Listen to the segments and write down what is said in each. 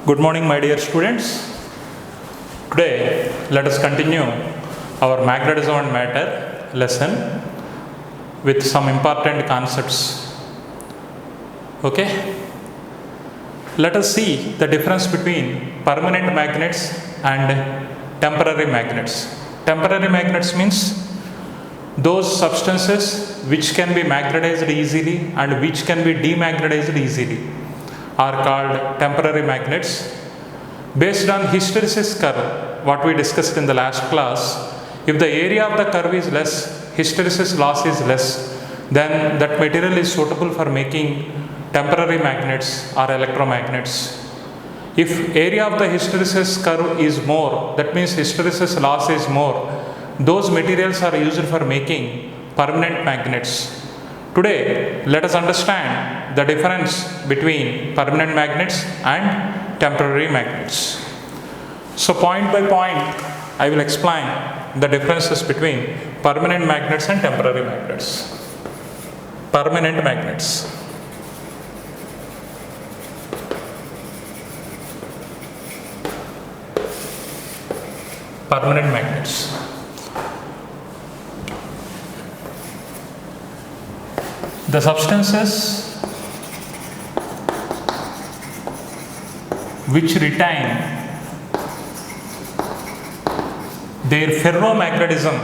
Good morning, my dear students. Today, let us continue our magnetism and matter lesson with some important concepts. Okay? Let us see the difference between permanent magnets and temporary magnets. Temporary magnets means those substances which can be magnetized easily and which can be demagnetized easily are called temporary magnets. Based on hysteresis curve, what we discussed in the last class, if the area of the curve is less, hysteresis loss is less, then that material is suitable for making temporary magnets or electromagnets. If area of the hysteresis curve is more, that means hysteresis loss is more, those materials are used for making permanent magnets. Today, let us understand the difference between permanent magnets and temporary magnets. So, point by point, I will explain the differences between permanent magnets and temporary magnets. Permanent magnets. Permanent magnets. The substances which retain their ferromagnetism.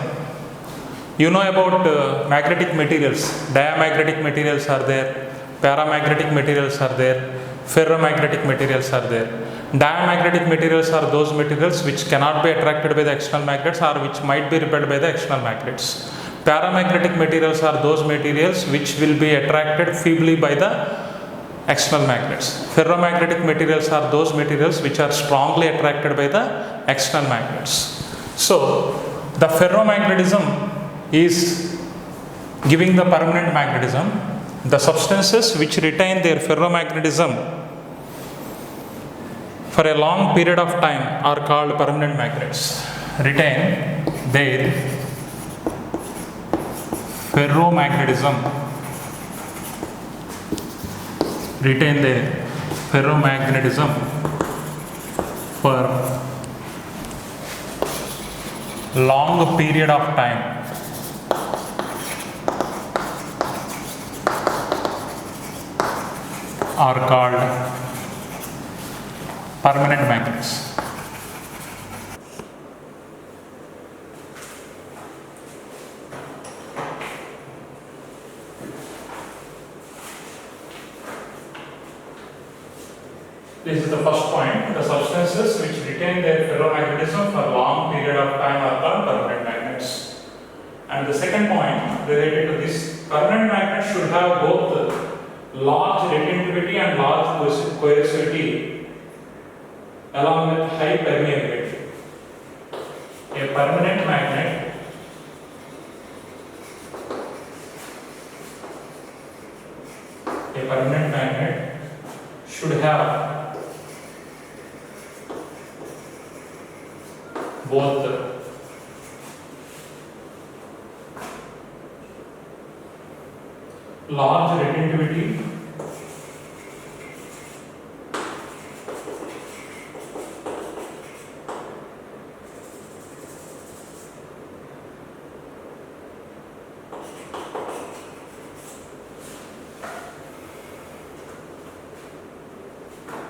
You know about magnetic materials. Diamagnetic materials are there, paramagnetic materials are there, ferromagnetic materials are there. Diamagnetic materials are those materials which cannot be attracted by the external magnets or which might be repelled by the external magnets. Paramagnetic materials are those materials which will be attracted feebly by the external magnets. Ferromagnetic materials are those materials which are strongly attracted by the external magnets. So, the ferromagnetism is giving the permanent magnetism. The substances which retain their ferromagnetism for a long period of time are called permanent magnets. Retain their ferromagnetism. Retain their ferromagnetism for long period of time. Are called permanent magnets. This is the first point. The substances which retain their ferromagnetism for a long period of time are called permanent magnets. And the second point related to this, permanent magnets should have both large retentiveness and large coercivity along with high permeability. A permanent magnet should have both large retentiveness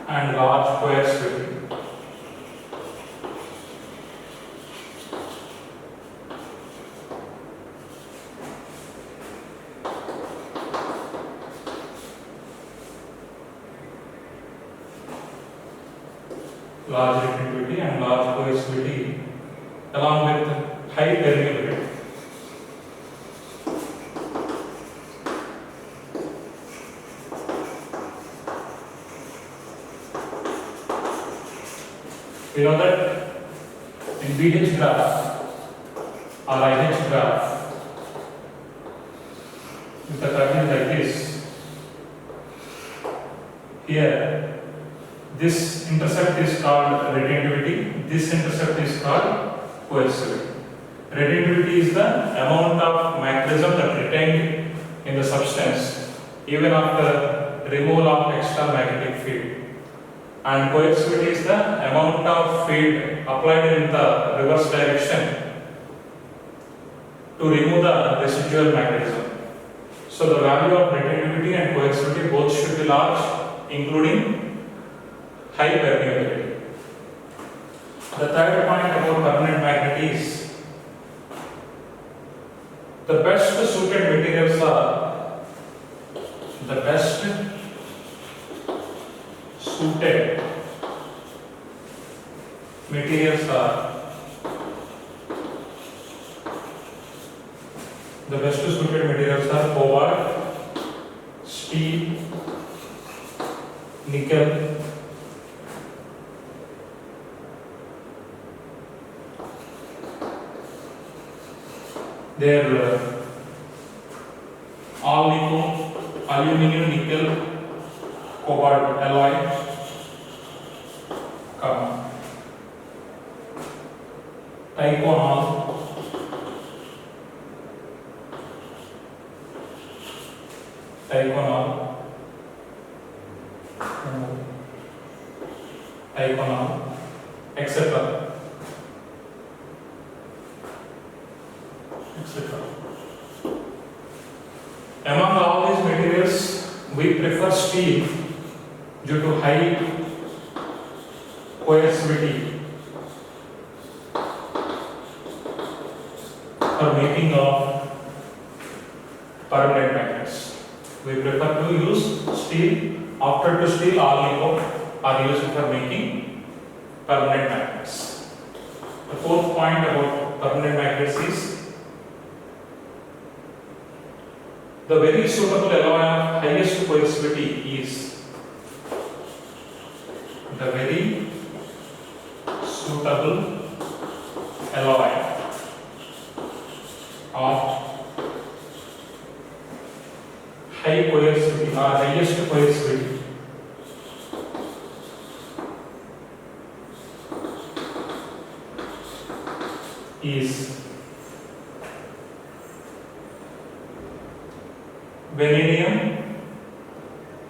and large coercivity. Large retentiveness and large coercivity along with high permeability. We know that in BH graph or IH graph, if the curve is like this, here this intercept is called retentiveness, this intercept is called coercivity. Retentiveness is the amount of magnetism that retained in the substance even after removal of external magnetic field. and coercivity is the amount of field applied in the reverse direction to remove the residual magnetism. So the value of retentivity and coercivity both should be large, including high permeability. The third point about permanent magnet is the best suited materials are the best suited materials are the best suited materials are cobalt, steel, nickel, their all nickel, aluminum, nickel, cobalt alloy, Tyconol, etc. Among all these materials, we prefer steel due to high coercivity for making of permanent magnets. We prefer to use steel. After to steel, all nickel are used for making permanent magnets. The fourth point about permanent magnets is the very suitable alloy of highest coercivity is the very suitable alloy of high coercivity or highest coercivity is vanadium,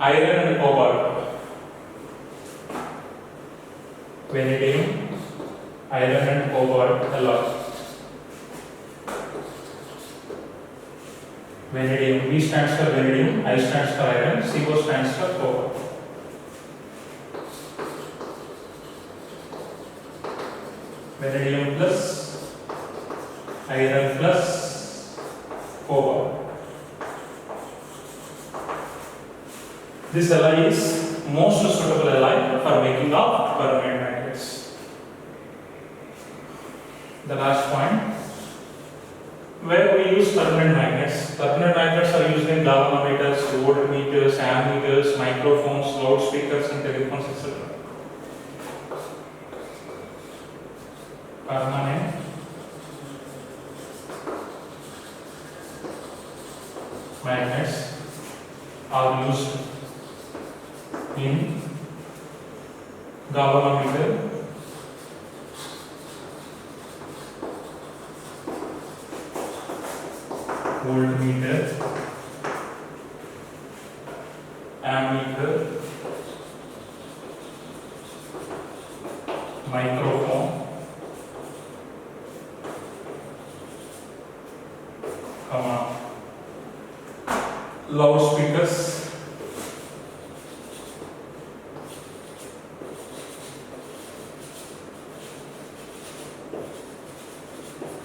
iron and cobalt. Vanadium, iron and cobalt alloy. Vanadium, V stands for vanadium, I stands for iron, CO stands for cobalt. Vanadium plus iron plus cobalt. This alloy is most suitable alloy for making of permanent magnets. The last point, where we use permanent magnets. Permanent magnets are used in galvanometers, voltmeters, ammeters, microphones, loudspeakers, and telephones, etc. Permanent magnets are used in galvanometer, voltmeter, ammeter, microphone, loudspeakers,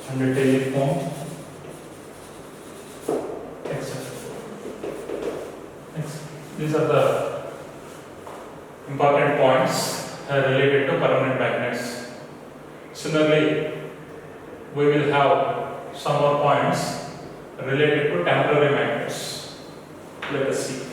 and the telephone, etc. These are the important points related to permanent magnets. Similarly, we will have some more points related to temporary magnets. Let us see.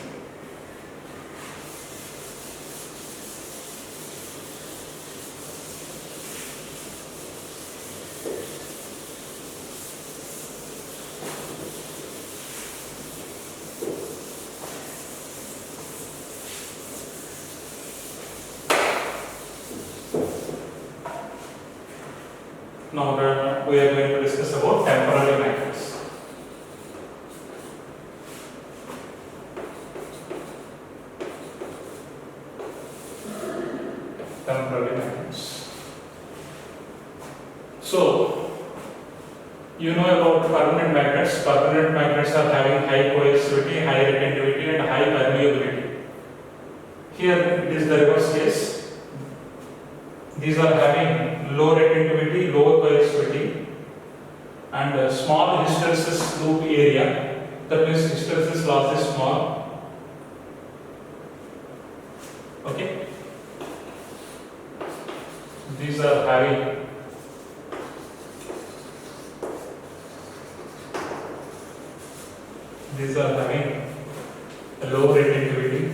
Now we are going to discuss about temporary magnets. temporary magnets. So, you know about permanent magnets. Permanent magnets are having high coercivity, high retentivity, and high permeability. Here it is the reverse case. These are having low retentivity, low coercivity, and a small hysteresis loop area. That means hysteresis loss is small. Okay. These are having a low retentivity,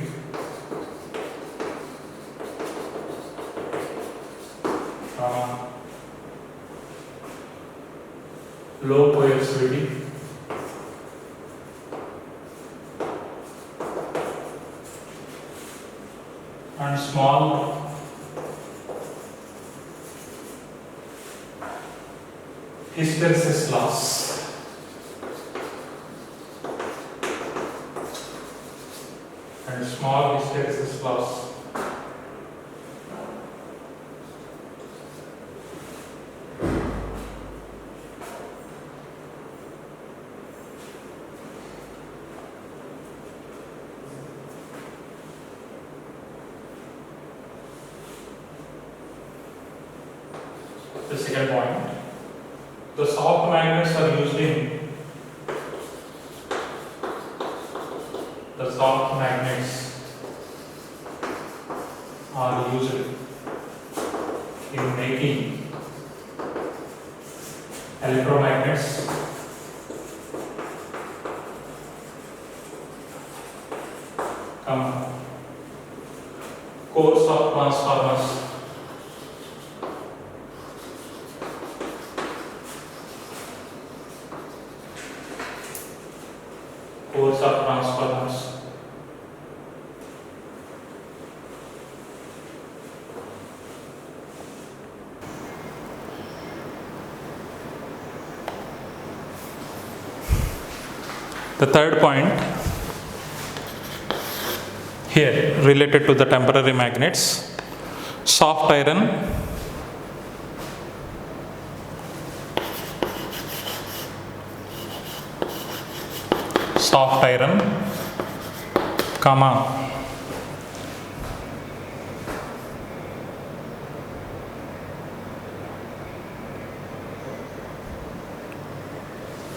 low coercivity, and small hysteresis loss. And small hysteresis loss. The second point, the soft magnets are used in in making electromagnets, cores of transformers, The third point here related to the temporary magnets, soft iron, comma,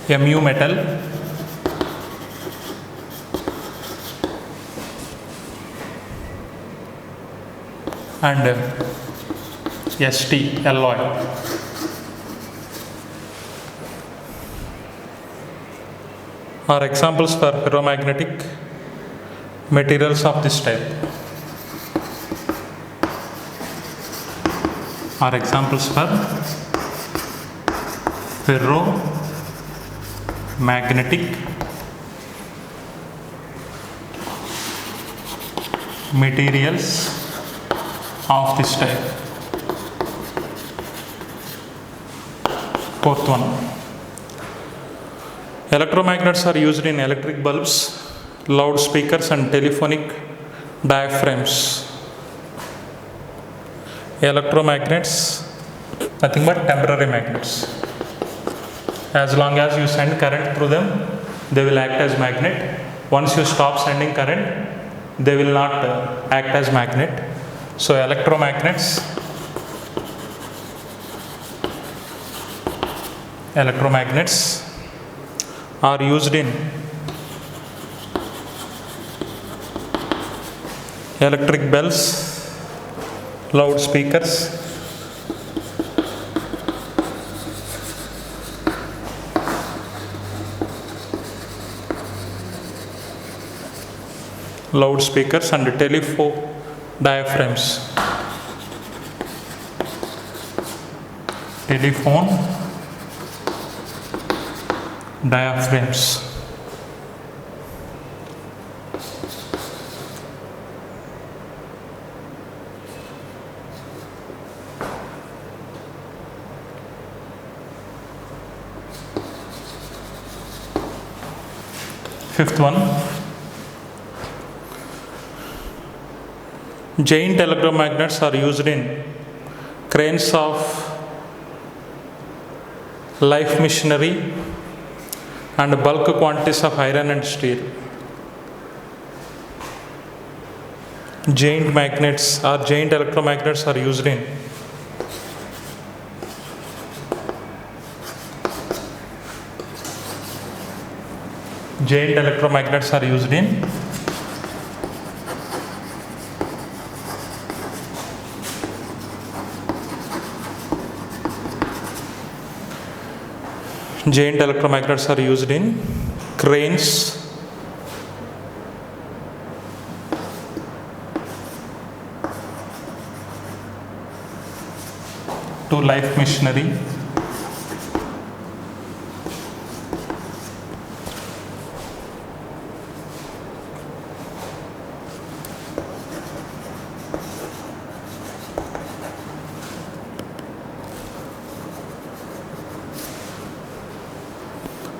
Mu metal, and St alloy. Are examples for ferromagnetic materials of this type. Are examples for ferromagnetic materials of this type. Fourth one, electromagnets are used in electric bulbs, loudspeakers and telephonic diaphragms. Electromagnets, nothing but temporary magnets. As long as you send current through them, they will act as magnet. Once you stop sending current, they will not act as magnet. So electromagnets are used in electric bells, loudspeakers, and telephone diaphragms. Fifth one, Giant electromagnets are used in cranes of life machinery and bulk quantities of iron and steel. Giant electromagnets are used in cranes to life machinery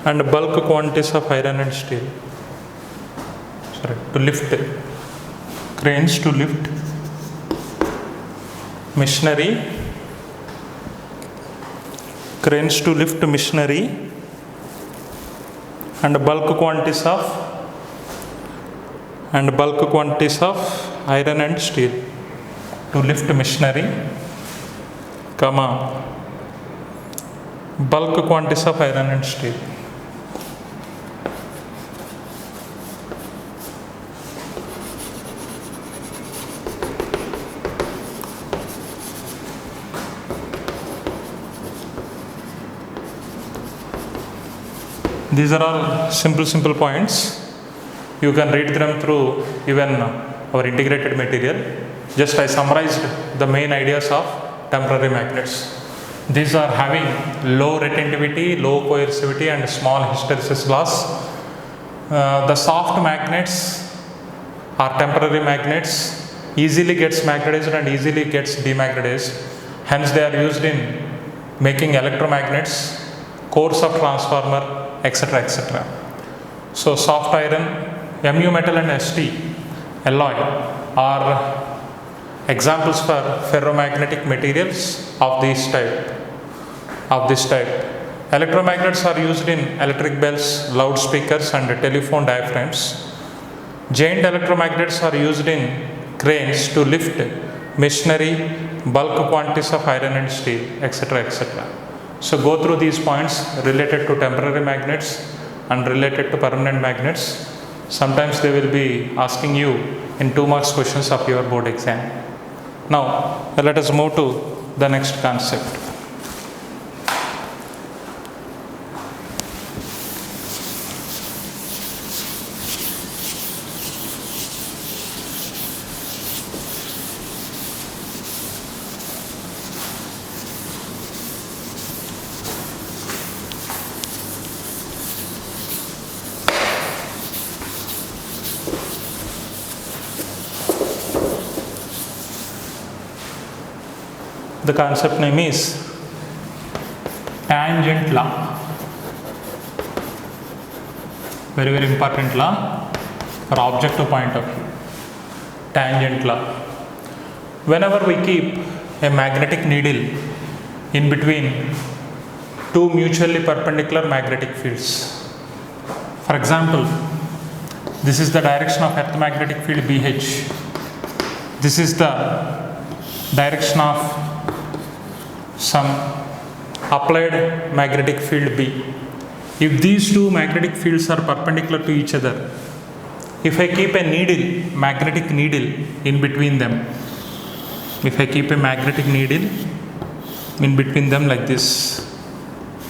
and bulk quantities of iron and steel. To lift cranes to lift machinery, and bulk quantities of iron and steel. To lift machinery, bulk quantities of iron and steel. These are all simple points. You can read them through even our integrated material. Just I summarized the main ideas of temporary magnets. These are having low retentivity, low coercivity and small hysteresis loss. The soft magnets or temporary magnets easily gets magnetized and easily gets demagnetized. Hence they are used in making electromagnets, cores of transformer, etc. So soft iron, Mu metal and St alloy are examples for ferromagnetic materials of this type. Electromagnets are used in electric bells, loudspeakers and telephone diaphragms. Giant electromagnets are used in cranes to lift machinery, bulk quantities of iron and steel, etc. So go through these points related to temporary magnets and related to permanent magnets. Sometimes they will be asking you in 2 marks questions of your board exam. Now let us move to the next concept. The concept name is tangent law. Very important law for objective point of view. Tangent law. Whenever we keep a magnetic needle in between two mutually perpendicular magnetic fields. For example, this is the direction of earth magnetic field BH. This is the direction of some applied magnetic field B. If these two magnetic fields are perpendicular to each other, if I keep a magnetic needle in between them, like this,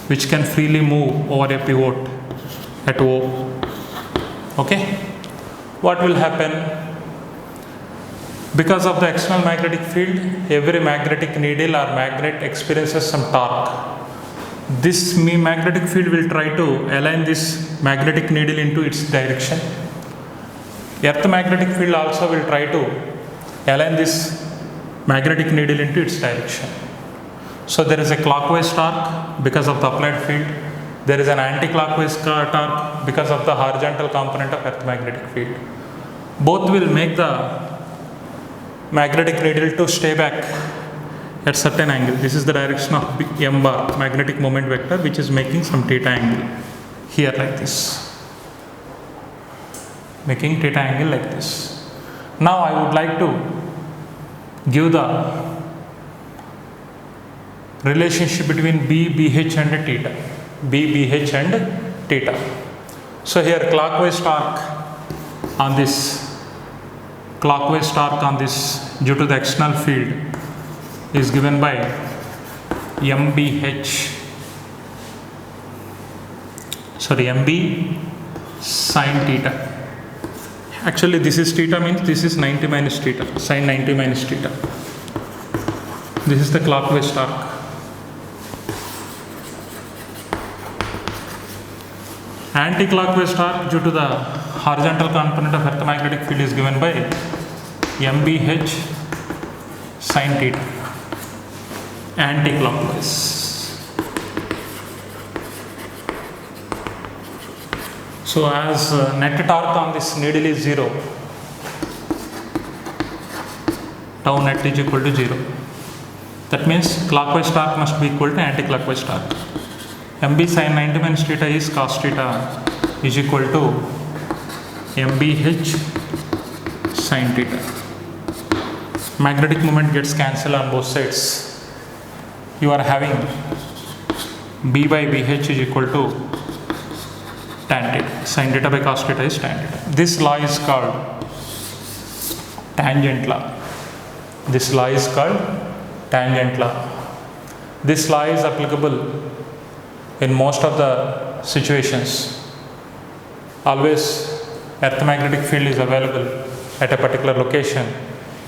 which can freely move over a pivot at O, okay, what will happen? Because of the external magnetic field, every magnetic needle or magnet experiences some torque. This magnetic field will try to align this magnetic needle into its direction. Earth magnetic field also will try to align this magnetic needle into its direction. So there is a clockwise torque because of the applied field. There is an anti-clockwise torque because of the horizontal component of earth magnetic field. Both will make the magnetic needle to stay back at certain angle. This is the direction of m bar, magnetic moment vector, which is making some theta angle here like this, making theta angle like this. Now I would like to give the relationship between B, BH and theta. B, BH and theta. So here clockwise torque on this, due to the external field is given by MB sine theta. Actually this is theta, means this is 90 minus theta, sine 90 minus theta. This is the clockwise torque. Anti-clockwise torque due to the horizontal component of earth magnetic field is given by MBH sine theta. Anti-clockwise. So as net torque on this needle is 0, tau net is equal to 0. That means clockwise torque must be equal to anti-clockwise torque. MB sin 90 minus theta is cos theta is equal to MBH sin theta. Magnetic moment gets cancelled on both sides. You are having B by BH is equal to tan theta. Sin theta by cos theta is tan theta. This law is called tangent law. This law is called tangent law. This law is applicable in most of the situations. Always earth magnetic field is available at a particular location.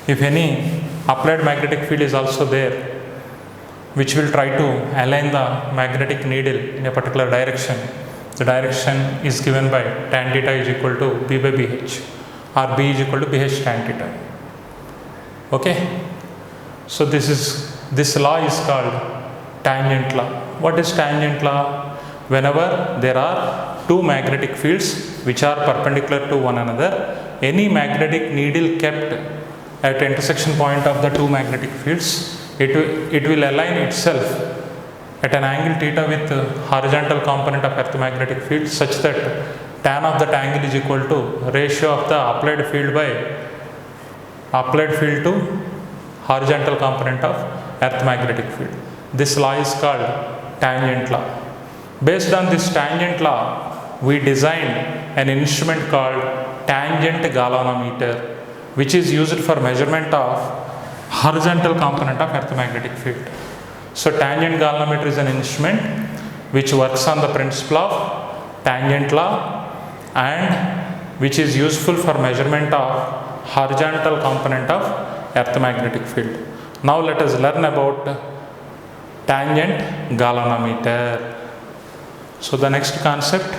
If any applied magnetic field is also there, which will try to align the magnetic needle in a particular direction, the direction is given by tan theta is equal to B by BH, or B is equal to BH tan theta. Okay, so this law is called tangent law. What is tangent law? Whenever there are two magnetic fields which are perpendicular to one another, any magnetic needle kept at intersection point of the two magnetic fields, it will align itself at an angle theta with horizontal component of earth magnetic field, such that tan of that angle is equal to ratio of the applied field by applied field to horizontal component of earth magnetic field. This law is called tangent law. Based on this tangent law, we designed an instrument called tangent galvanometer, which is used for measurement of horizontal component of earth magnetic field. So tangent galvanometer is an instrument which works on the principle of tangent law and which is useful for measurement of horizontal component of earth magnetic field. Now let us learn about tangent galvanometer. So the next concept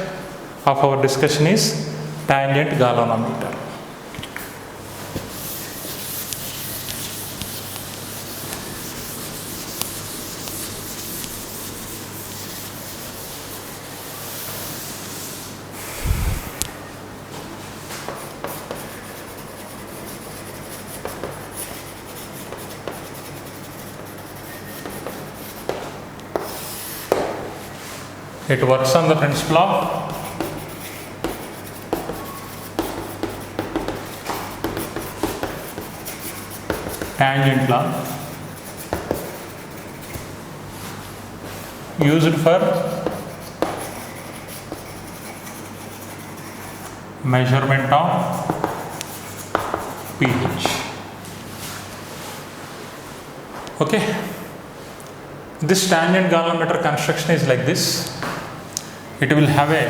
of our discussion is tangent galvanometer. It works on the principle of tangent law, used for measurement of pH. Okay, this tangent galvanometer construction is like this. It will have a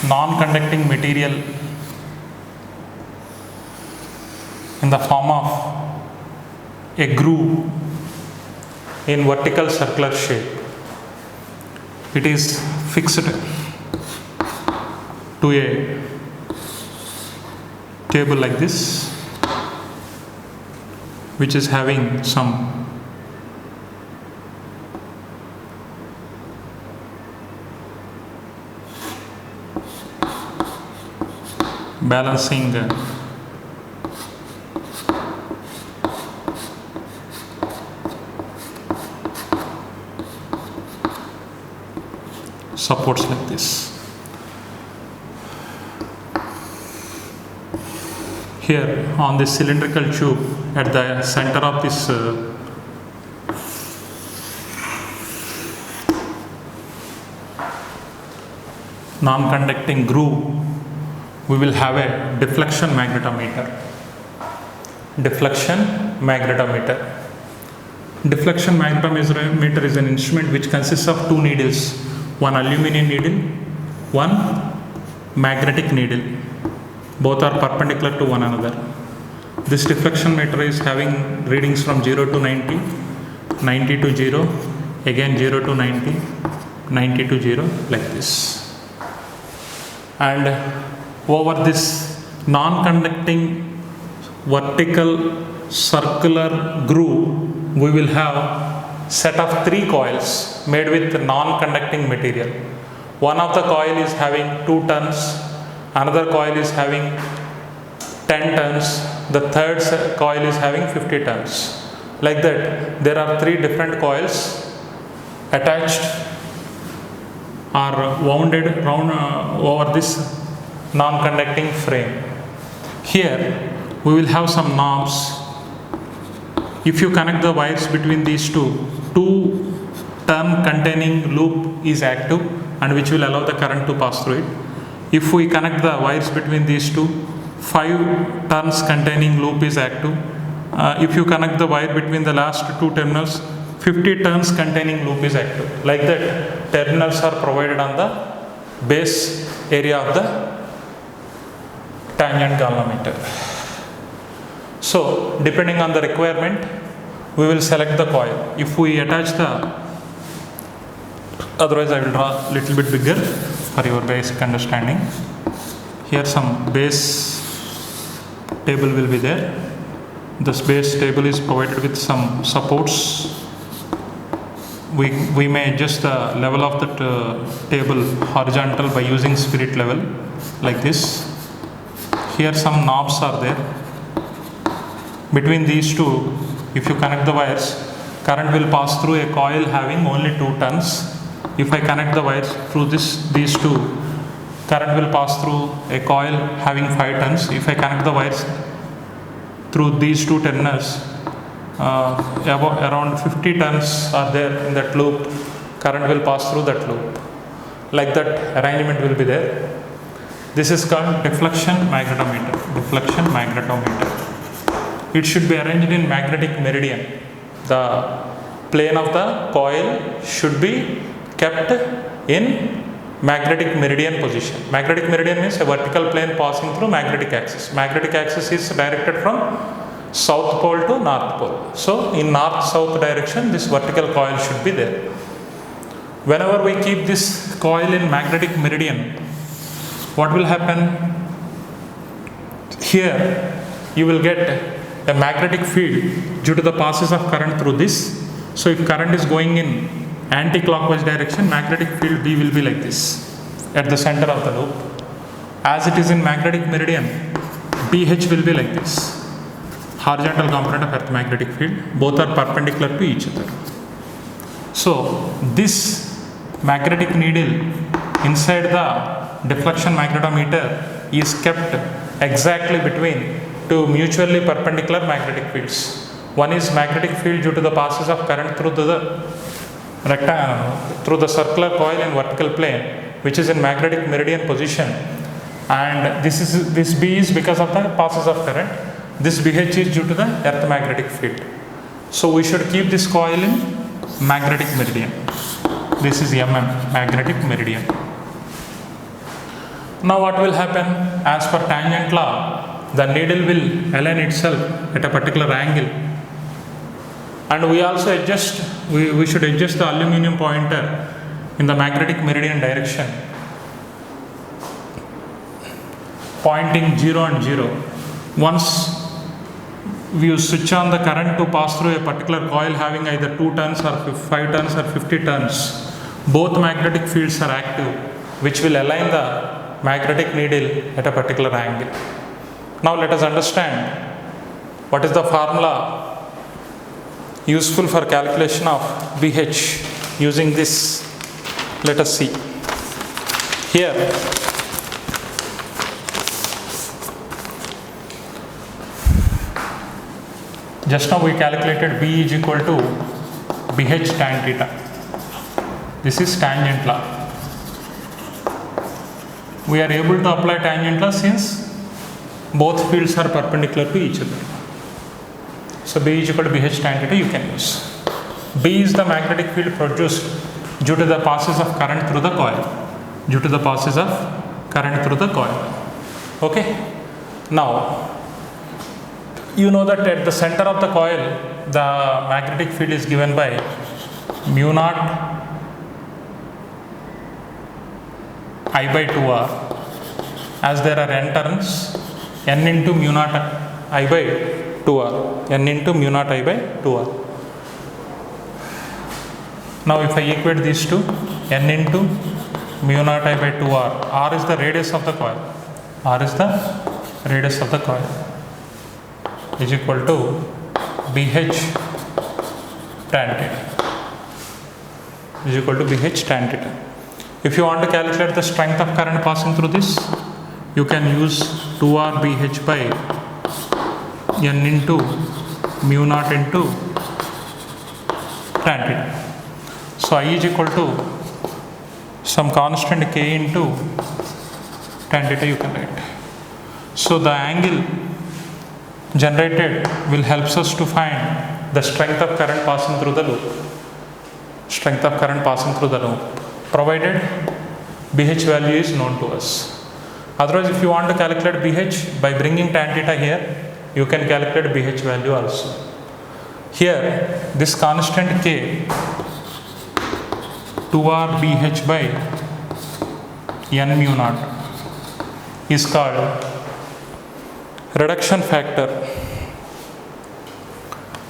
non-conducting material in the form of a groove in vertical circular shape. It is fixed to a table like this, which is having some balancing supports like this. Here on this cylindrical tube at the center of this non-conducting groove, we will have a deflection magnetometer. Deflection magnetometer. Deflection magnetometer is an instrument which consists of two needles, one aluminum needle, one magnetic needle. Both are perpendicular to one another. This deflection meter is having readings from 0 to 90, 90 to 0, again 0 to 90, 90 to 0, like this. And over this non-conducting vertical circular groove, we will have set of 3 coils made with non-conducting material. One of the coil is having 2 turns, another coil is having 10 turns, the third coil is having 50 turns. Like that, there are 3 different coils attached or wounded round over this non-conducting frame. Here we will have some knobs. If you connect the wires between these two turn containing loop is active and which will allow the current to pass through it. If we connect the wires between these two, 5 turns containing loop is active. If you connect the wire between the last 2 terminals, 50 turns containing loop is active. Like that, terminals are provided on the base area of the tangent galvanometer. So, depending on the requirement, we will select the coil. If we attach the, otherwise I will draw a little bit bigger for your basic understanding. Here some base table will be there. This base table is provided with some supports. We may adjust the level of the table horizontal by using spirit level like this. Here some knobs are there. Between these two, if you connect the wires, current will pass through a coil having only 2 turns. If I connect the wires through these two, current will pass through a coil having 5 turns. If I connect the wires through these 2 terminals, around 50 turns are there in that loop, current will pass through that loop. Like that arrangement will be there. This is called deflection magnetometer. Deflection magnetometer. It should be arranged in magnetic meridian. The plane of the coil should be kept in magnetic meridian position. Magnetic meridian means a vertical plane passing through magnetic axis. Magnetic axis is directed from south pole to north pole. So in north-south direction, this vertical coil should be there. Whenever we keep this coil in magnetic meridian, what will happen? Here you will get a magnetic field due to the passes of current through this. So if current is going in anti-clockwise direction, magnetic field B will be like this at the center of the loop. As it is in magnetic meridian, BH will be like this. Horizontal component of earth magnetic field, both are perpendicular to each other. So this magnetic needle inside the deflection magnetometer is kept exactly between 2 mutually perpendicular magnetic fields. One is magnetic field due to the passes of current through the through the circular coil in vertical plane, which is in magnetic meridian position, and this B is because of the passes of current. This BH is due to the earth magnetic field. So we should keep this coil in magnetic meridian. This is magnetic meridian. Now what will happen? As per tangent law, the needle will align itself at a particular angle, and we also we should adjust the aluminum pointer in the magnetic meridian direction, pointing 0 and 0. Once we switch on the current to pass through a particular coil having either 2 turns or 5 turns or 50 turns, both magnetic fields are active, which will align the magnetic needle at a particular angle. Now let us understand what is the formula useful for calculation of BH using this. Let us see. Here, just now we calculated B is equal to BH tan theta. This is tangent law. We are able to apply tangent law since both fields are perpendicular to each other. So B is equal to BH tan theta you can use. B is the magnetic field produced due to the passes of current through the coil. Due to the passes of current through the coil. Okay. Now, you know that at the center of the coil, the magnetic field is given by mu naught I by 2r, as there are n turns, n into mu naught I by 2r, n into mu naught I by 2r. Now if I equate these two, n into mu naught I by 2r, r is the radius of the coil, r is the radius of the coil, is equal to BH tan theta, is equal to BH tan theta. If you want to calculate the strength of current passing through this, you can use 2r BH by n into mu naught into tan theta. So I is equal to some constant k into tan theta you can write. So the angle generated will helps us to find the strength of current passing through the loop. Strength of current passing through the loop, provided BH value is known to us. Otherwise, if you want to calculate BH by bringing tan theta here, you can calculate BH value also. Here, this constant k, 2r BH by n mu naught, is called reduction factor.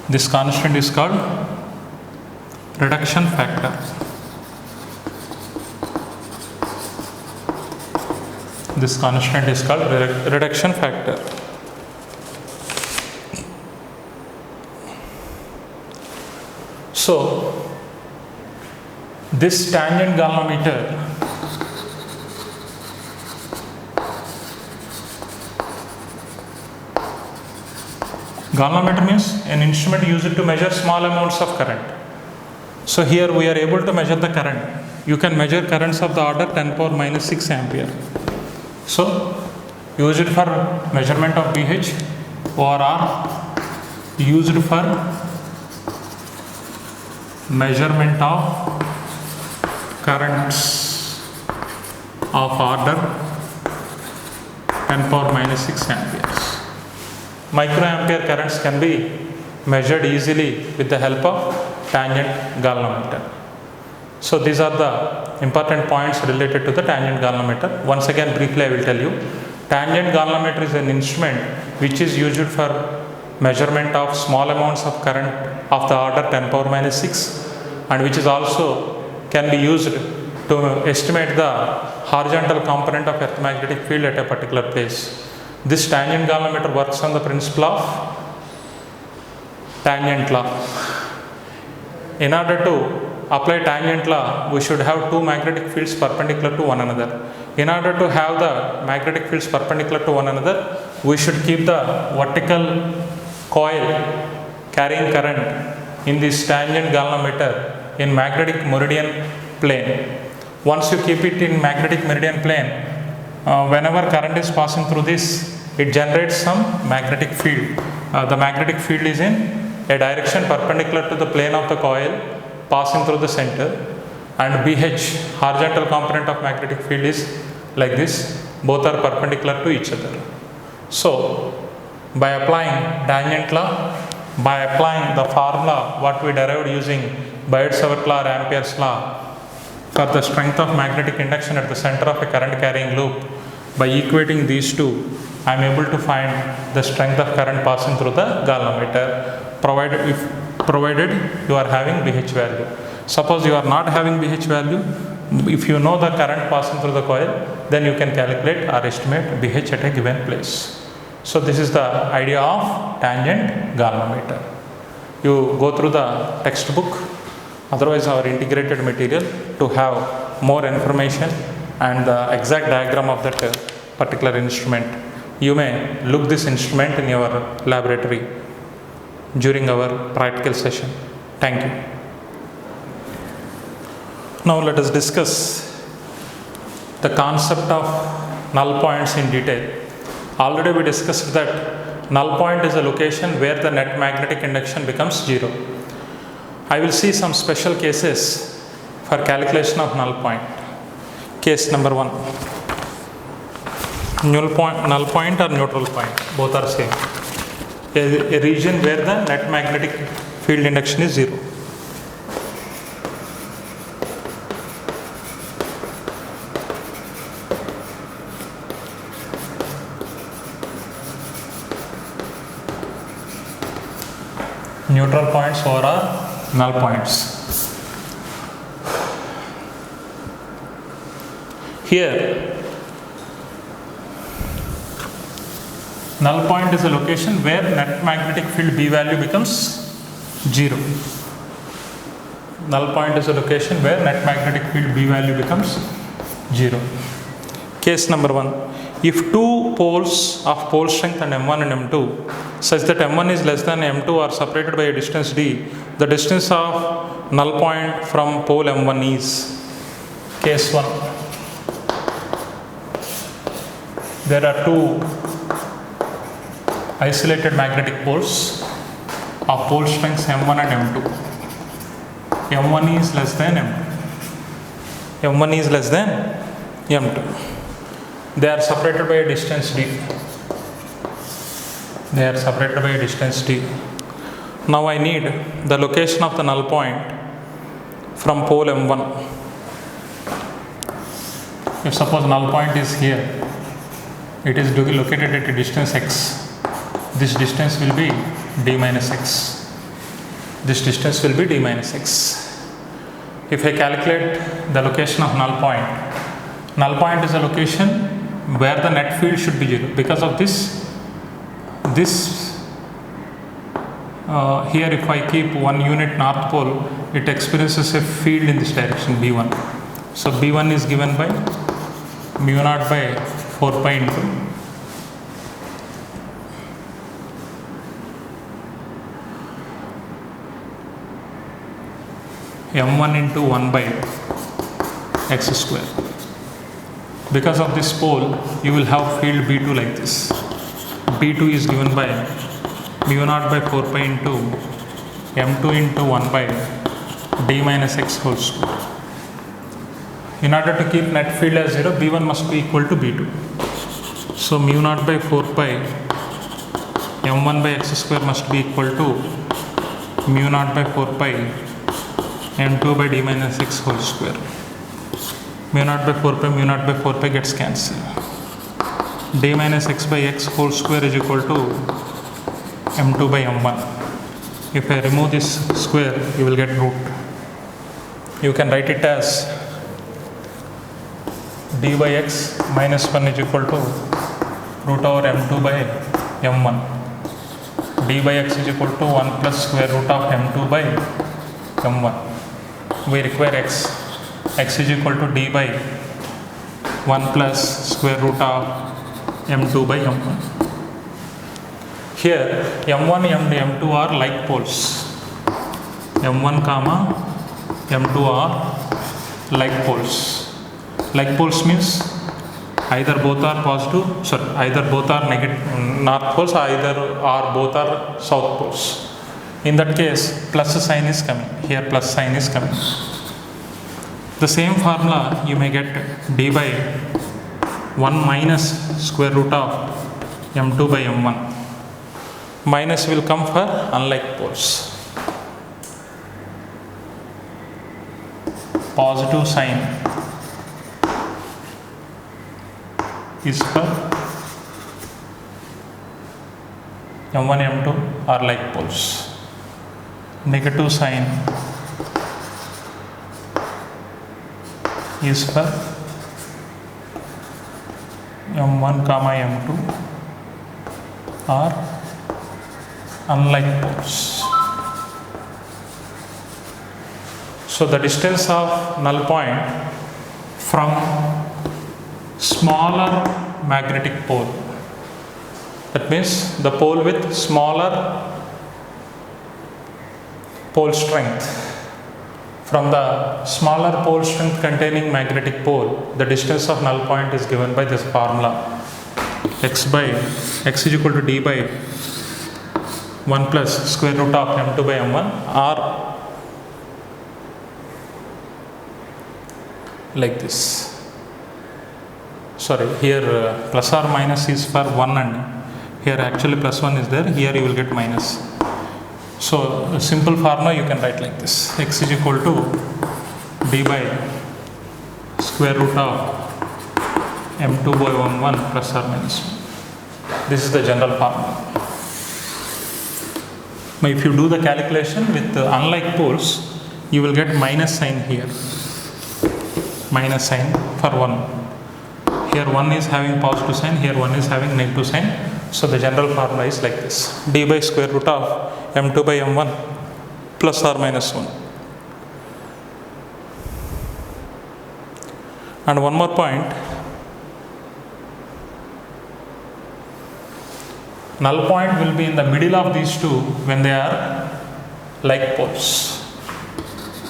This constant is called reduction factor. This constant is called reduction factor. So, this tangent galvanometer means an instrument used to measure small amounts of current. So here we are able to measure the current. You can measure currents of the order 10 power minus 6 ampere. So use it for measurement of BH, or R used for measurement of currents of order 10 power minus 6 amperes. Microampere currents can be measured easily with the help of tangent galvanometer. So these are the important points related to the tangent galvanometer. Once again, briefly I will tell you. Tangent galvanometer is an instrument which is used for measurement of small amounts of current of the order 10 power minus 6, and which is also can be used to estimate the horizontal component of earth magnetic field at a particular place. This tangent galvanometer works on the principle of tangent law. In order to apply tangent law, we should have two magnetic fields perpendicular to one another. In order to have the magnetic fields perpendicular to one another, we should keep the vertical coil carrying current in this tangent galvanometer in magnetic meridian plane. Once you keep it in magnetic meridian plane, whenever current is passing through this, it generates some magnetic field. The magnetic field is in a direction perpendicular to the plane of the coil passing through the center, and BH, horizontal component of magnetic field, is like this. Both are perpendicular to each other. So by applying tangent law, by applying the formula what we derived using Biot-Savart law or Ampere's law for the strength of magnetic induction at the center of a current carrying loop, by equating these two, I am able to find the strength of current passing through the galvanometer, provided you are having BH value. Suppose you are not having BH value, if you know the current passing through the coil, then you can calculate or estimate BH at a given place. So this is the idea of tangent galvanometer. You go through the textbook, otherwise our integrated material, to have more information and the exact diagram of that particular instrument, you may look this instrument in your laboratory during our practical session. Thank you. Now let us discuss the concept of null points in detail. Already we discussed that null point is a location where the net magnetic induction becomes zero. I will see some special cases for calculation of null point. Case number 1. Null point or neutral point, both are same. A region where the net magnetic field induction is zero. Neutral points or are null points. Here, null point is a location where net magnetic field B value becomes zero. Null point is a location where net magnetic field B value becomes zero. Case number 1. If two poles of pole strength and M1 and M2 such that M1 is less than M2 are separated by a distance d, the distance of null point from pole M1 is. Case 1. There are two isolated magnetic poles of pole strengths M1 and M2. M1 is less than M2. M1 is less than M2. They are separated by a distance d. They are separated by a distance d. Now I need the location of the null point from pole M1. If suppose null point is here, it is located at a distance x. This distance will be d minus x. This distance will be d minus x. If I calculate the location of null point is a location where the net field should be zero. Because of this, here if I keep one unit north pole, it experiences a field in this direction B1. So B1 is given by mu naught by 4 pi into M1 into 1 by x square. Because of this pole, you will have field B2 like this. B2 is given by mu naught by 4 pi into M2 into 1 by d minus x whole square. In order to keep net field as 0, B1 must be equal to B2. So mu naught by 4 pi M1 by x square must be equal to mu naught by 4 pi M2 by d minus x whole square. Mu naught by 4 pi gets cancelled. D minus x by x whole square is equal to M2 by M1. If I remove this square, you will get root. You can write it as d by x minus 1 is equal to root over M2 by M1. D by x is equal to 1 plus square root of M2 by M1. We require x. X is equal to d by 1 plus square root of M2 by M1. Here M1 and M2 are like poles. M1 comma M2 are like poles. Like poles means either both are either both are north poles or both are south poles. In that case, plus sign is coming. Here plus sign is coming. The same formula you may get d by 1 minus square root of M2 by M1. Minus will come for unlike poles. Positive sign is for M1, M2 are like poles. Negative sign is for M1 comma M2 are unlike poles. So the distance of null point from smaller magnetic pole. That means the pole with smaller pole strength. From the smaller pole strength containing magnetic pole, the distance of null point is given by this formula. X is equal to d by 1 plus square root of m2 by m1, or like this. Sorry, here plus or minus is for 1, and here actually plus 1 is there, here you will get minus. So a simple formula you can write like this: x is equal to d by square root of m2 by m1 plus or minus 1. This is the general formula. Now if you do the calculation with the unlike poles, you will get minus sign here, minus sign for 1. Here 1 is having positive sign, here 1 is having negative sign. So the general formula is like this: d by square root of m2 by m1 plus or minus 1. And one more point, null point will be in the middle of these two when they are like poles.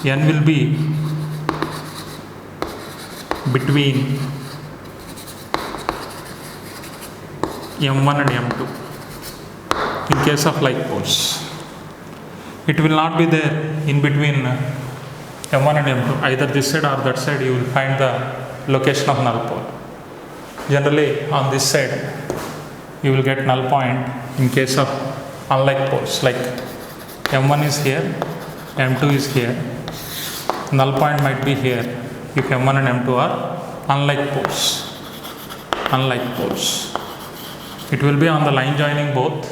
N will be between m1 and m2 in case of like poles. It will not be there in between m1 and m2, either this side or that side. You will find the location of null pole. Generally on this side you will get null point in case of unlike poles, like m1 is here, m2 is here. Null point might be here if m1 and m2 are unlike poles. Unlike poles, it will be on the line joining both,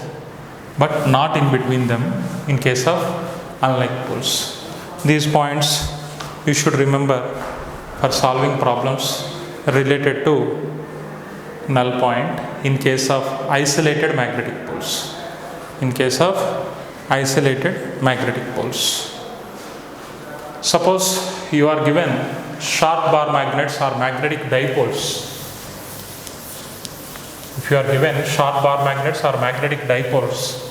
but not in between them in case of unlike poles. These points you should remember for solving problems related to null point in case of isolated magnetic poles. In case of isolated magnetic poles. Suppose you are given sharp bar magnets or magnetic dipoles. If you are given sharp bar magnets or magnetic dipoles,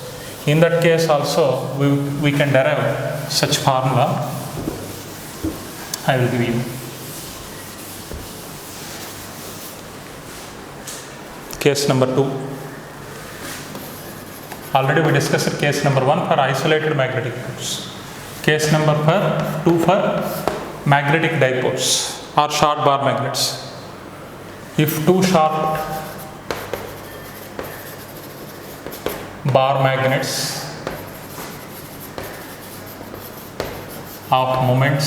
in that case also we can derive such formula. I will give you. Case number 2. Already we discussed case number 1 for isolated magnetic poles. Case number 2 for magnetic dipoles or short bar magnets. If two short bar magnets of moments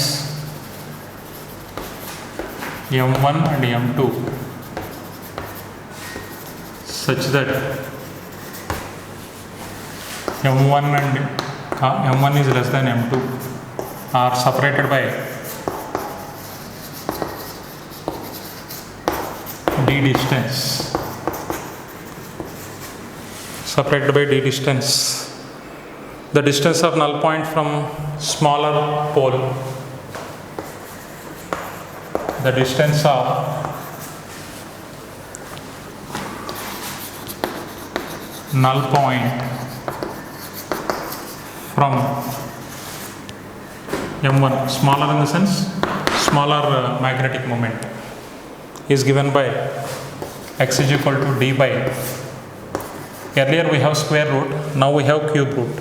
m1 and m2 such that m1 is less than m2 are separated by d distance. Separated by d distance. The distance of null point from smaller pole. The distance of null point from m1, smaller in the sense smaller magnetic moment, is given by x is equal to d by, earlier we have square root, now we have cube root,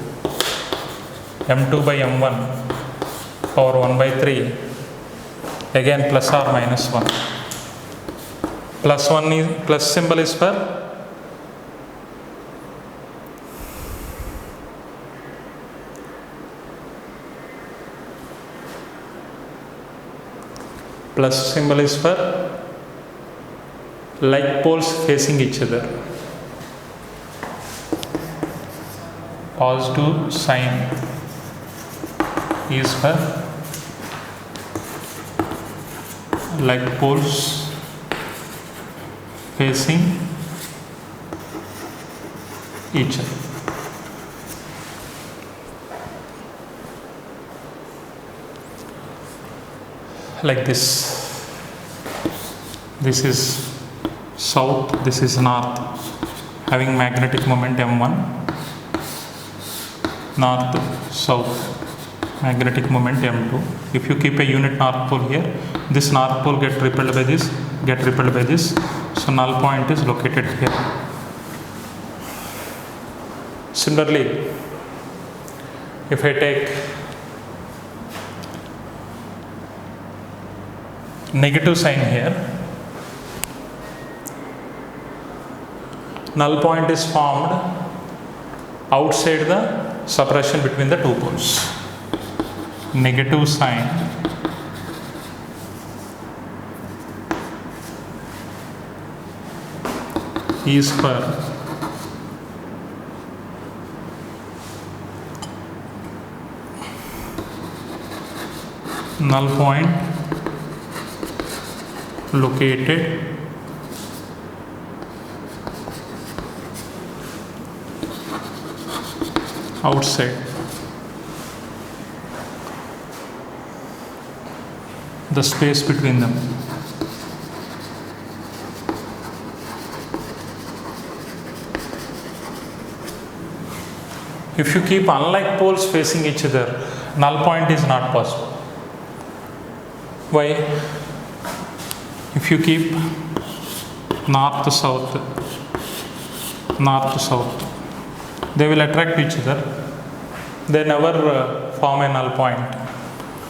m2 by m1 power 1 by 3, again plus or minus 1. Plus 1 is, plus symbol is for plus symbol is for like poles facing each other. Positive sign is for like poles facing each other. Like this. This is south, this is north, having magnetic moment m1, north south, magnetic moment m2. If you keep a unit north pole here, this north pole get repelled by this, so null point is located here. Similarly, if I take negative sign here, null point is formed outside the separation between the two poles. Negative sign is for null point located outside the space between them. If you keep unlike poles facing each other, null point is not possible. Why? If you keep north to south, they will attract each other. They never form a null point.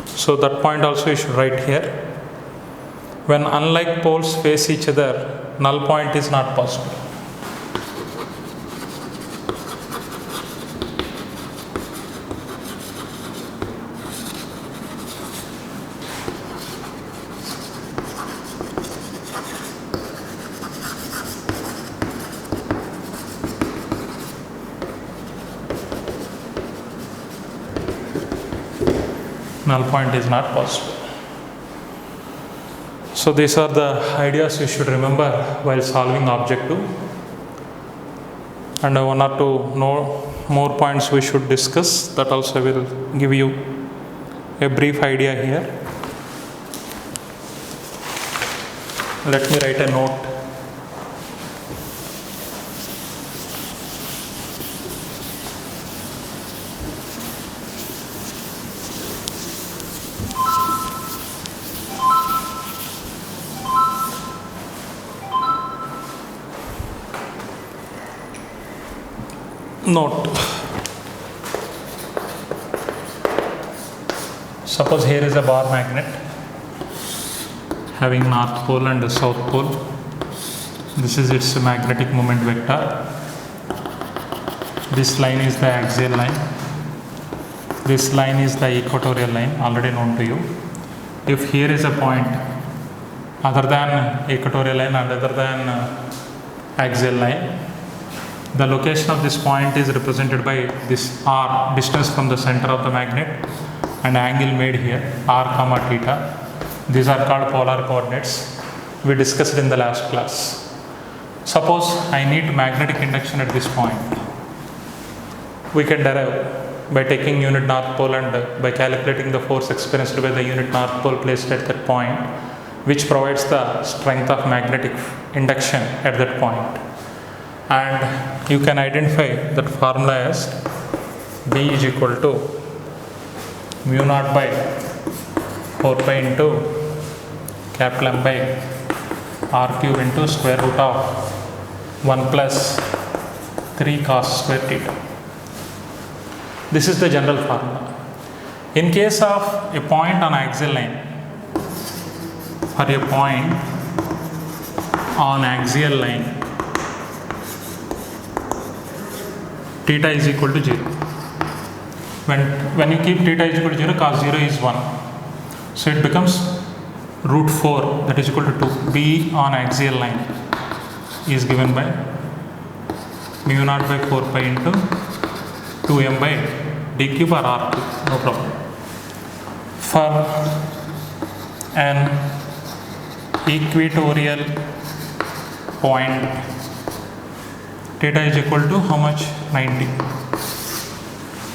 So that point also you should write here. When unlike poles face each other, null point is not possible. Null point is not possible. So these are the ideas you should remember while solving objective, and one or two more points we should discuss. That also will give you a brief idea here. Let me write a note. Note. Suppose here is a bar magnet having north pole and south pole. This is its magnetic moment vector. This line is the axial line. This line is the equatorial line, already known to you. If here is a point other than equatorial line and other than axial line, the location of this point is represented by this r, distance from the center of the magnet, and angle made here, r comma theta. These are called polar coordinates. We discussed in the last class. Suppose I need magnetic induction at this point. We can derive by taking unit north pole and by calculating the force experienced by the unit north pole placed at that point, which provides the strength of magnetic induction at that point. And you can identify that formula as B is equal to mu naught by 4 pi into capital M by R cube into square root of 1 plus 3 cos square theta. This is the general formula. In case of a point on axial line, for a point on axial line, theta is equal to 0. When you keep theta is equal to 0, cos 0 is 1. So it becomes root 4, that is equal to 2. B on axial line is given by mu naught by 4 pi into 2m by d cube or r cube, no problem. For an equatorial point, theta is equal to how much? 90.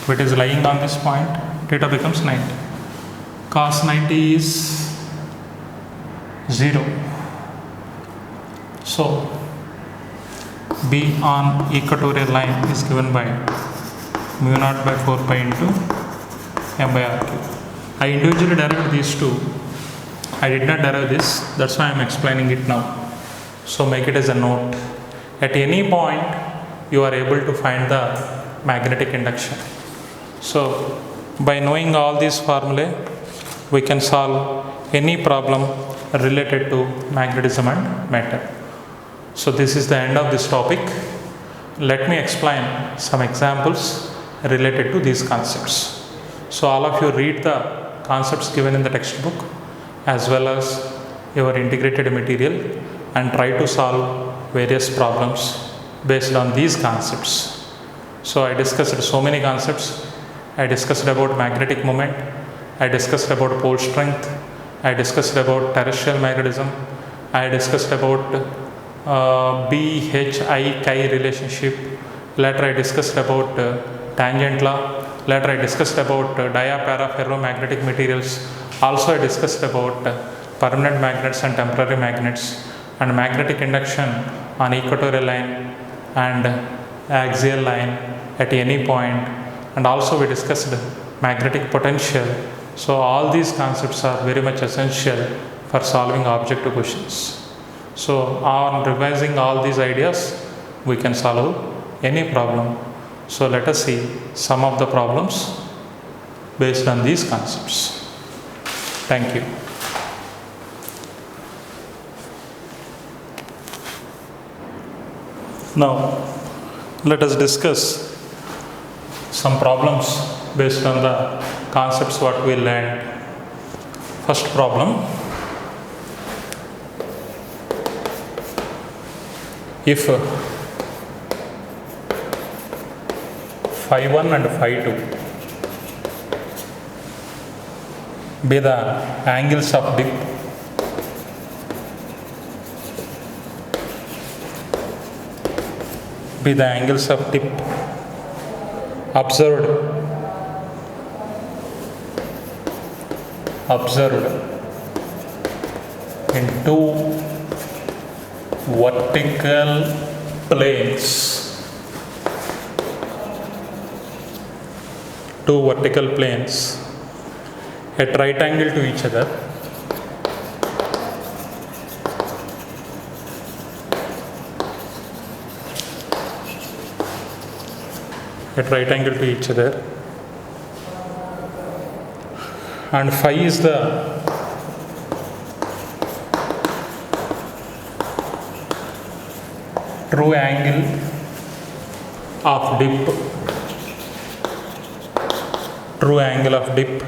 If it is lying on this point, theta becomes 90. Cos 90 is 0. So B on equatorial line is given by mu naught by 4 pi into m by r cube. I individually derived these two. I did not derive this, that's why I am explaining it now. So make it as a note. At any point you are able to find the magnetic induction. So by knowing all these formulae, we can solve any problem related to magnetism and matter. So this is the end of this topic. Let me explain some examples related to these concepts. So all of you read the concepts given in the textbook as well as your integrated material and try to solve various problems based on these concepts. So I discussed so many concepts. I discussed about magnetic moment, I discussed about pole strength, I discussed about terrestrial magnetism, I discussed about BHI chi relationship, later I discussed about tangent law, later I discussed about dia-para ferromagnetic materials, also I discussed about permanent magnets and temporary magnets and magnetic induction on equatorial line and axial line at any point, and also we discussed magnetic potential. So all these concepts are very much essential for solving objective questions. So on revising all these ideas, we can solve any problem. So let us see some of the problems based on these concepts. Thank you. Now let us discuss some problems based on the concepts what we learned. First problem. If phi 1 and phi 2 be the angles of dip observed in two vertical planes, at right angle to each other, and phi is the true angle of dip,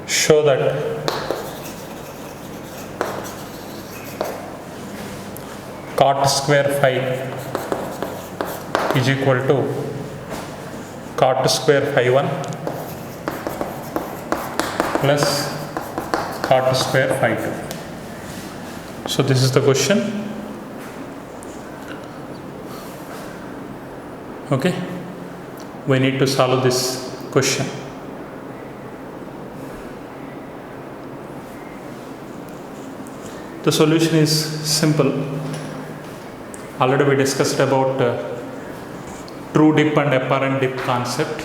show that cot square phi is equal to cot square phi 1 plus cot square phi 2. So this is the question. Okay, we need to solve this question. The solution is simple. Already we discussed about true dip and apparent dip concept.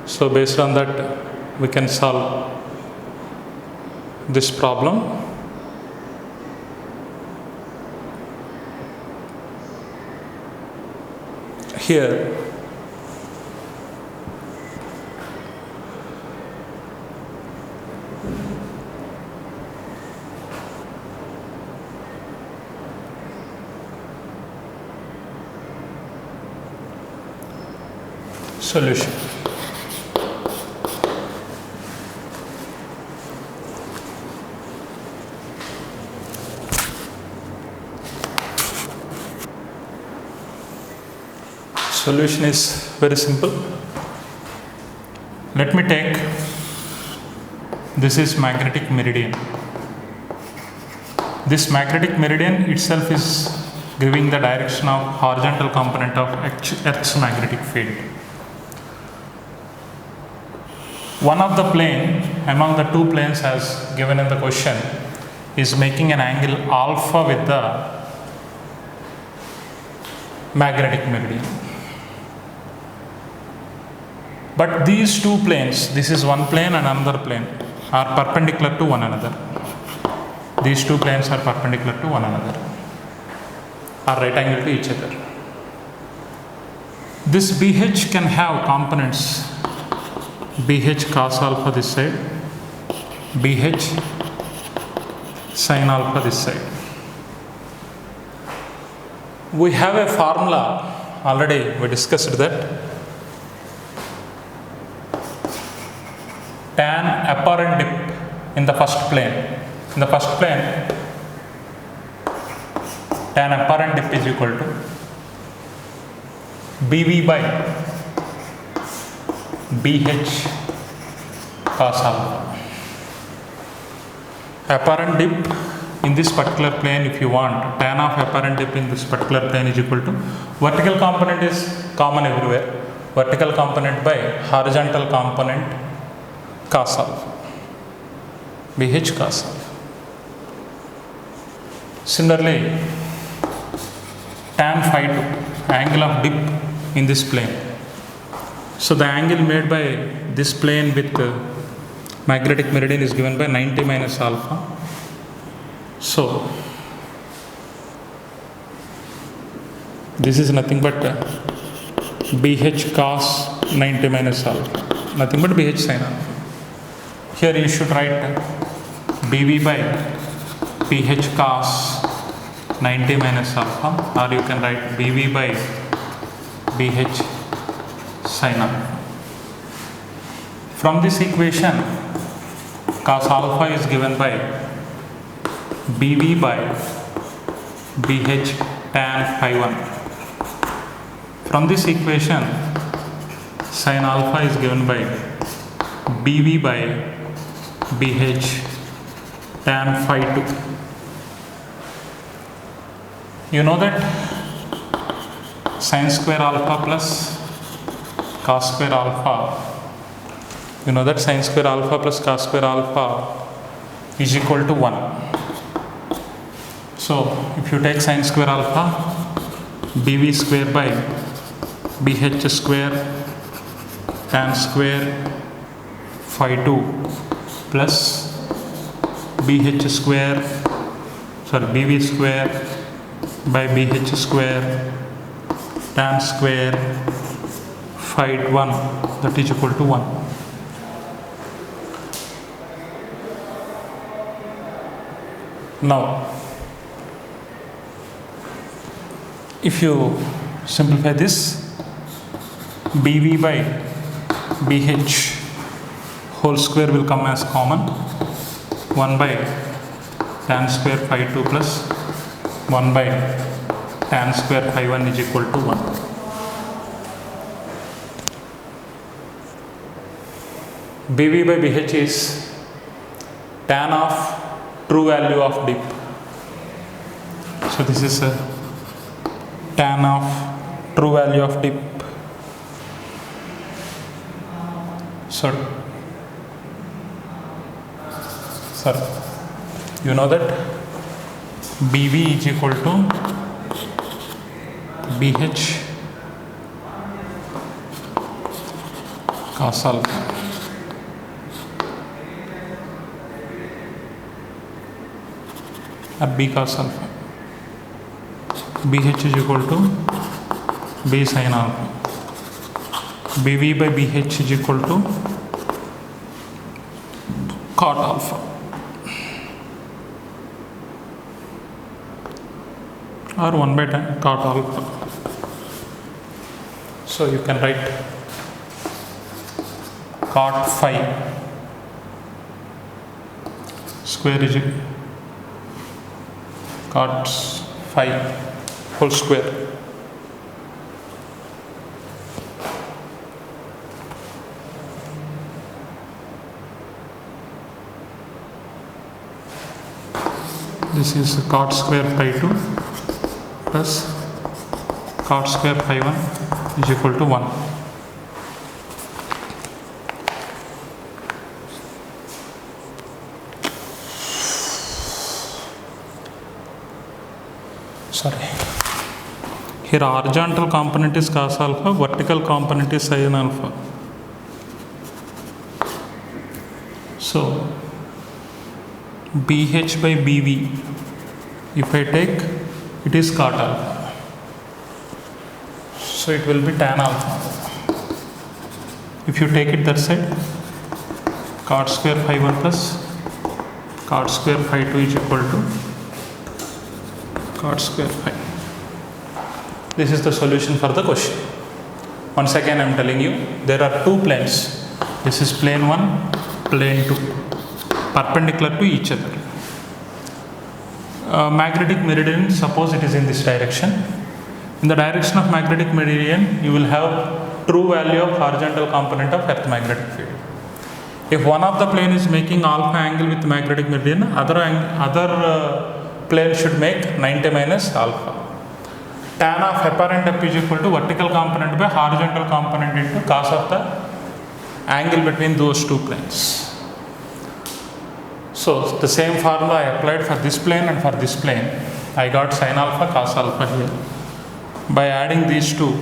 So based on that, we can solve this problem. Here solution. Solution is very simple. Let me take, this is magnetic meridian. This magnetic meridian itself is giving the direction of horizontal component of Earth's magnetic field. One of the plane among the two planes as given in the question is making an angle alpha with the magnetic meridian. But these two planes, this is one plane and another plane, are perpendicular to one another. These two planes are perpendicular to one another, are right angle to each other. This BH can have components BH cos alpha this side, BH sin alpha this side. We have a formula, already we discussed that. Tan apparent dip in the first plane. In the first plane, tan apparent dip is equal to BV by BH cos alpha. Apparent dip in this particular plane, if you want, tan of apparent dip in this particular plane is equal to, vertical component is common everywhere, vertical component by horizontal component cos alpha, BH cos alpha. Similarly, tan phi 2, angle of dip in this plane. So the angle made by this plane with magnetic meridian is given by 90 minus alpha. So this is nothing but BH cos 90 minus alpha, nothing but BH sin alpha. Here you should write BV by BH cos 90 minus alpha, or you can write BV by BH sin alpha. From this equation, cos alpha is given by BV by BH tan phi 1. From this equation, sin alpha is given by BV by BH tan phi 2. You know that sin square alpha plus cos square alpha, you know that sin square alpha plus cos square alpha is equal to 1. So if you take sin square alpha, BV square by BH square tan square phi 2 plus BH square, BV square by BH square tan square phi 1, that is equal to 1. Now, if you simplify this, BV by BH whole square will come as common, 1 by tan square phi 2 plus 1 by tan square phi 1 is equal to 1. BV by BH is tan of true value of dip. So this is a tan of true value of dip. So you know that BV is equal to BH cos alpha. Or B cos alpha. BH is equal to B sin alpha. BV by BH is equal to cot alpha. Or 1 by tan cot alpha. So you can write cot phi square is cot phi whole square. This is cot square phi 2 plus cot square phi 1 is equal to 1. sorry, here horizontal component is cos alpha, vertical component is sin alpha. So BH by BV, if I take, it is cot alpha, so it will be tan alpha. If you take it that side, cot square phi 1 plus cot square phi 2 is equal to cot square phi. This is the solution for the question. Once again I am telling you, there are two planes. This is plane 1, plane 2, perpendicular to each other. Magnetic meridian, suppose it is in this direction. In the direction of magnetic meridian, you will have true value of horizontal component of earth magnetic field. If one of the plane is making alpha angle with magnetic meridian, other plane should make 90 minus alpha. Tan of apparent depth is equal to vertical component by horizontal component into cos of the angle between those two planes. So the same formula I applied for this plane and for this plane. I got sin alpha, cos alpha here. By adding these two,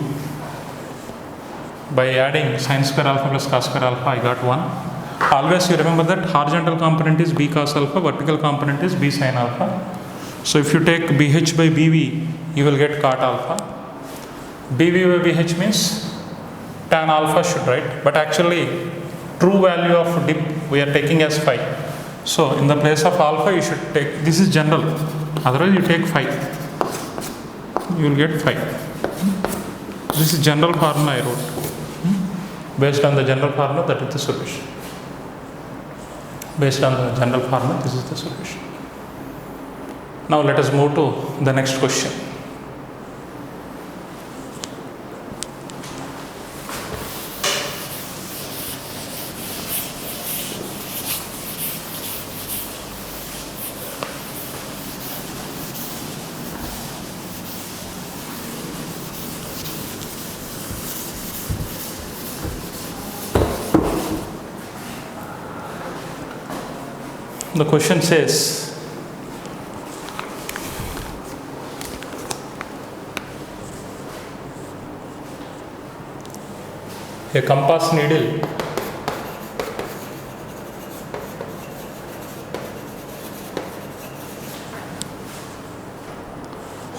by adding sin square alpha plus cos square alpha, I got 1. Always you remember that horizontal component is b cos alpha, vertical component is b sin alpha. So if you take BH by BV, you will get cot alpha. BV by BH means tan alpha should write, but actually true value of dip we are taking as phi. So in the place of alpha you should take, this is general, otherwise you take phi, you will get phi. This is general formula I wrote. Based on the general formula, that is the solution. Based on the general formula, this is the solution. Now let us move to the next question. The question says, a compass needle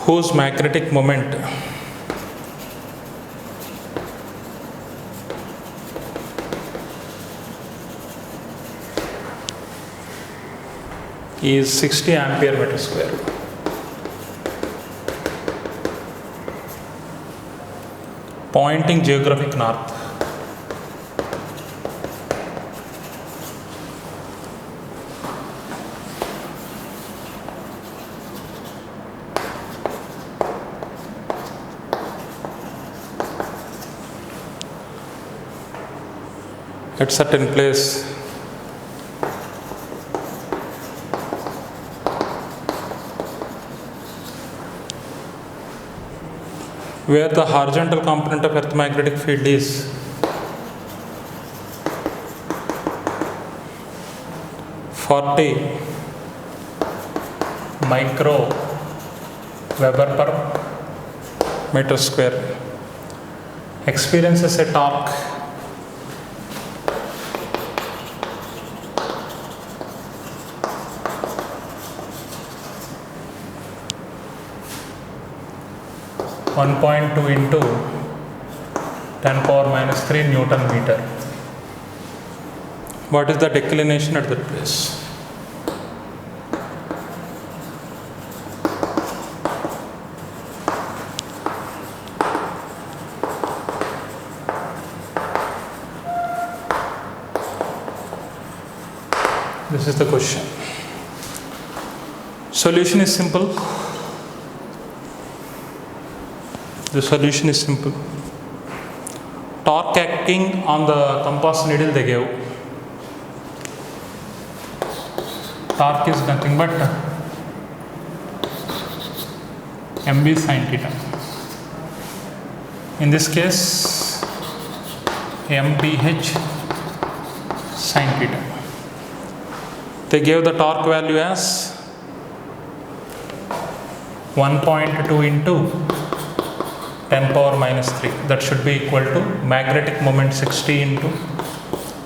whose magnetic moment is 60 ampere meter square. Pointing geographic north. At certain place where the horizontal component of earth magnetic field is 40 micro Weber per meter square, experiences a torque (1.2 into 10 power minus 3 Newton meter). What is the declination at that place? This is the question. Solution is simple. The solution is simple. Torque acting on the compass needle they gave. Torque is nothing but mb sin theta. In this case, mbh sin theta. They gave the torque value as 1.2 into 10 power minus 3, that should be equal to magnetic moment 60 into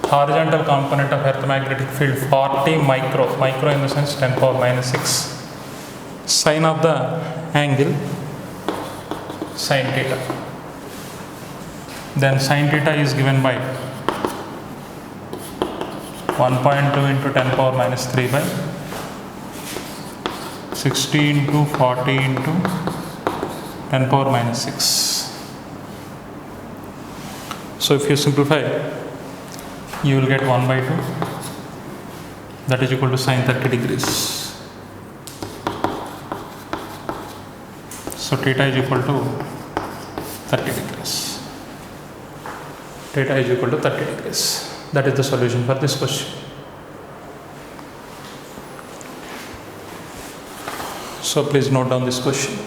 horizontal component of earth magnetic field 40 micro in the sense 10 power minus 6, sine of the angle sine theta. Then sine theta is given by 1.2 into 10 power minus 3 by 60 into 40 into 10 power minus 6. So if you simplify, you will get 1 by 2, that is equal to sine 30 degrees. So theta is equal to 30 degrees. Theta is equal to 30 degrees. That is the solution for this question. So please note down this question.